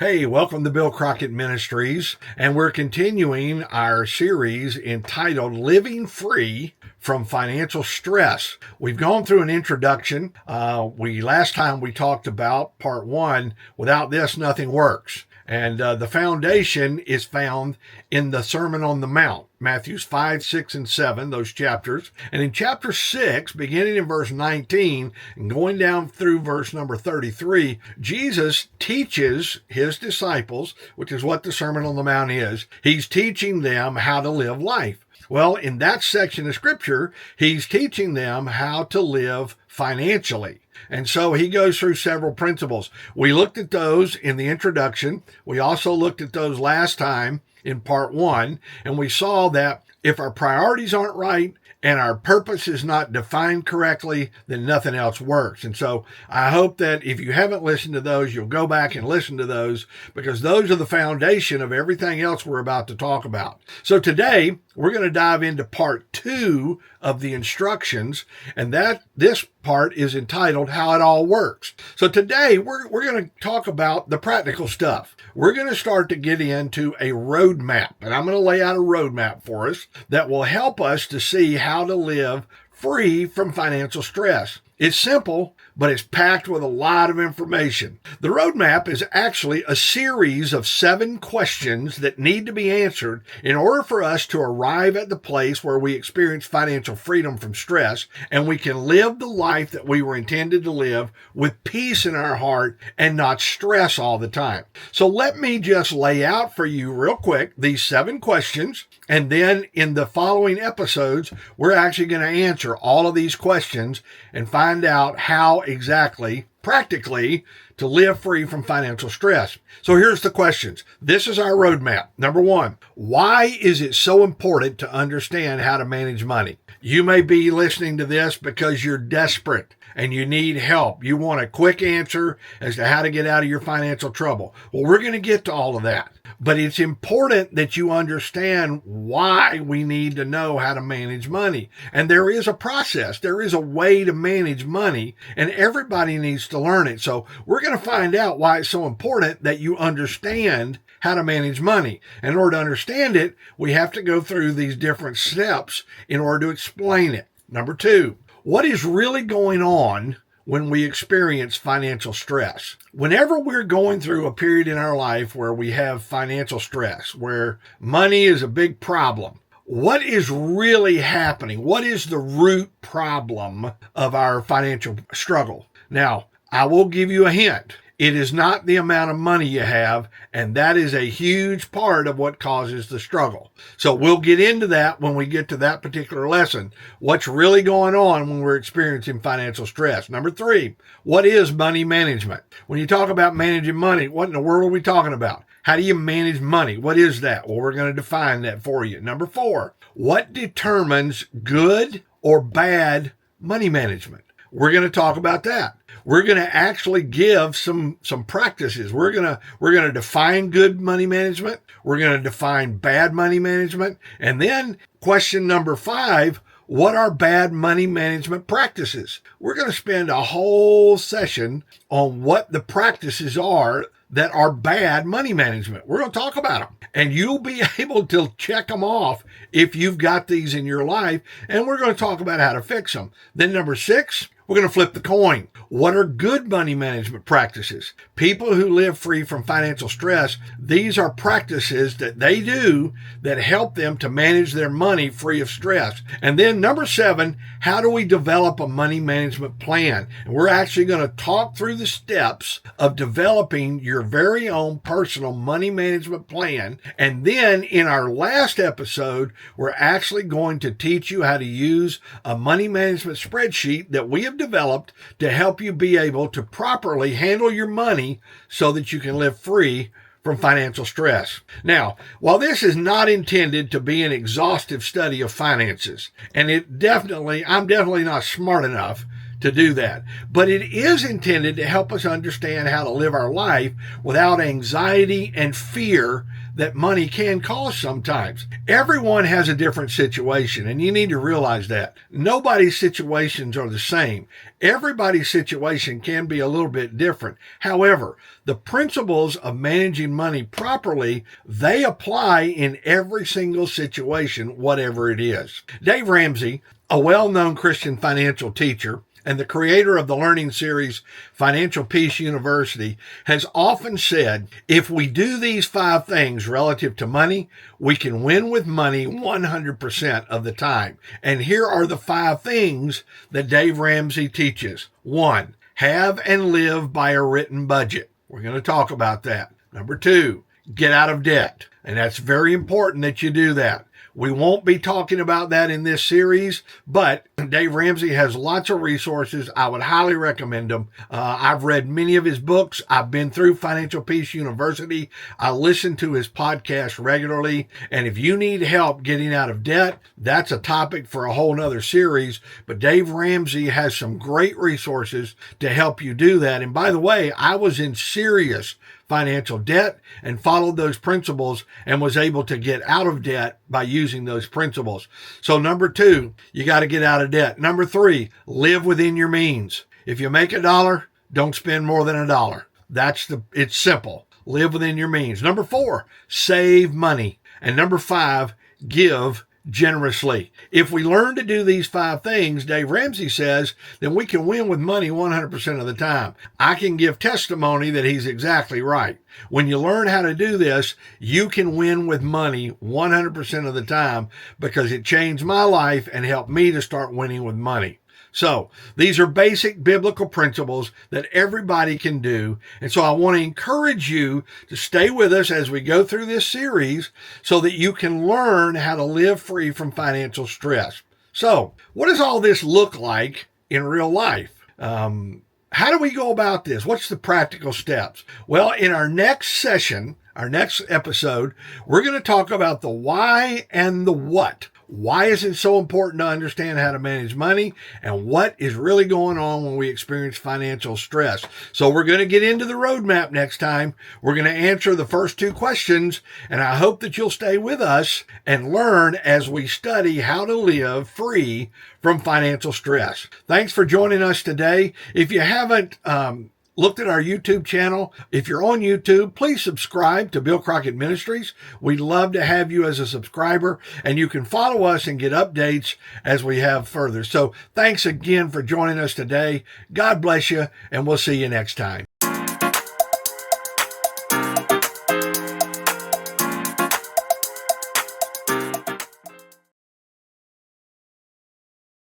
Hey, welcome to Bill Crockett Ministries, and we're continuing our series entitled Living Free from Financial Stress. We've gone through an introduction. Last time we talked about part one, without this, nothing works. And the foundation is found in the Sermon on the Mount, Matthews 5, 6, and 7, those chapters. And in chapter 6, beginning in verse 19 and going down through verse number 33, Jesus teaches his disciples, which is what the Sermon on the Mount is, he's teaching them how to live life. Well, in that section of scripture, he's teaching them how to live financially. And so he goes through several principles. We looked at those in the introduction. We also looked at those last time in part one, and we saw that if our priorities aren't right and our purpose is not defined correctly, then nothing else works. And so I hope that if you haven't listened to those, you'll go back and listen to those, because those are the foundation of everything else we're about to talk about. So today, we're going to dive into part two of the instructions, and this part is entitled How It All Works. So today, we're going to talk about the practical stuff. We're going to start to get into a roadmap, and I'm going to lay out a roadmap for us that will help us to see how to live free from financial stress. It's simple, but it's packed with a lot of information. The roadmap is actually a series of 7 questions that need to be answered in order for us to arrive at the place where we experience financial freedom from stress and we can live the life that we were intended to live with peace in our heart and not stress all the time. So let me just lay out for you real quick these 7 questions, and then in the following episodes, we're actually going to answer all of these questions and find out how exactly, practically, to live free from financial stress. So here's the questions. This is our roadmap. Number 1, why is it so important to understand how to manage money? You may be listening to this because you're desperate and you need help. You want a quick answer as to how to get out of your financial trouble. Well, we're going to get to all of that. But it's important that you understand why we need to know how to manage money. And there is a process. There is a way to manage money, and everybody needs to learn it. So we're going to find out why it's so important that you understand how to manage money. In order to understand it, we have to go through these different steps in order to explain it. Number 2, what is really going on when we experience financial stress? Whenever we're going through a period in our life where we have financial stress, where money is a big problem, what is really happening? What is the root problem of our financial struggle? Now, I will give you a hint. It is not the amount of money you have, and that is a huge part of what causes the struggle. So we'll get into that when we get to that particular lesson. What's really going on when we're experiencing financial stress? Number 3, what is money management? When you talk about managing money, what in the world are we talking about? How do you manage money? What is that? Well, we're going to define that for you. Number 4, what determines good or bad money management? We're going to talk about that. We're going to actually give some practices. We're going to define good money management. We're going to define bad money management. And then question number 5, what are bad money management practices? We're going to spend a whole session on what the practices are that are bad money management. We're going to talk about them, and you'll be able to check them off if you've got these in your life, and we're going to talk about how to fix them. Then number 6, we're going to flip the coin. What are good money management practices? People who live free from financial stress, these are practices that they do that help them to manage their money free of stress. And then number 7, how do we develop a money management plan? And we're actually going to talk through the steps of developing your very own personal money management plan. And then in our last episode, we're actually going to teach you how to use a money management spreadsheet that we have developed to help you be able to properly handle your money so that you can live free from financial stress. Now, while this is not intended to be an exhaustive study of finances, and I'm definitely not smart enough to do that, but it is intended to help us understand how to live our life without anxiety and fear that money can cause sometimes. Everyone has a different situation, and you need to realize that. Nobody's situations are the same. Everybody's situation can be a little bit different. However, the principles of managing money properly, they apply in every single situation, whatever it is. Dave Ramsey, a well-known Christian financial teacher and the creator of the learning series Financial Peace University, has often said, if we do these 5 things relative to money, we can win with money 100% of the time. And here are the 5 things that Dave Ramsey teaches. 1, have and live by a written budget. We're going to talk about that. Number 2, get out of debt. And that's very important that you do that. We won't be talking about that in this series, but Dave Ramsey has lots of resources. I would highly recommend them. I've read many of his books. I've been through Financial Peace University. I listen to his podcast regularly. And if you need help getting out of debt, that's a topic for a whole nother series. But Dave Ramsey has some great resources to help you do that. And by the way, I was in serious financial debt and followed those principles and was able to get out of debt by using those principles. So number 2, you got to get out of debt. Number 3, live within your means. If you make $1, don't spend more than $1. It's simple. Live within your means. Number 4, save money. And number 5, give generously. If we learn to do these 5 things, Dave Ramsey says, then we can win with money 100% of the time. I can give testimony that he's exactly right. When you learn how to do this, you can win with money 100% of the time, because it changed my life and helped me to start winning with money. So these are basic biblical principles that everybody can do. And so I want to encourage you to stay with us as we go through this series so that you can learn how to live free from financial stress. So what does all this look like in real life? How do we go about this? What's the practical steps? Well, in our next session, our next episode, we're going to talk about the why and the what. Why is it so important to understand how to manage money, and what is really going on when we experience financial stress? So we're going to get into the roadmap next time. We're going to answer the first 2 questions, and I hope that you'll stay with us and learn as we study how to live free from financial stress. Thanks for joining us today. If you haven't looked at our YouTube channel, if you're on YouTube, please subscribe to Bill Crockett Ministries. We'd love to have you as a subscriber, and you can follow us and get updates as we have further. So thanks again for joining us today. God bless you, and we'll see you next time.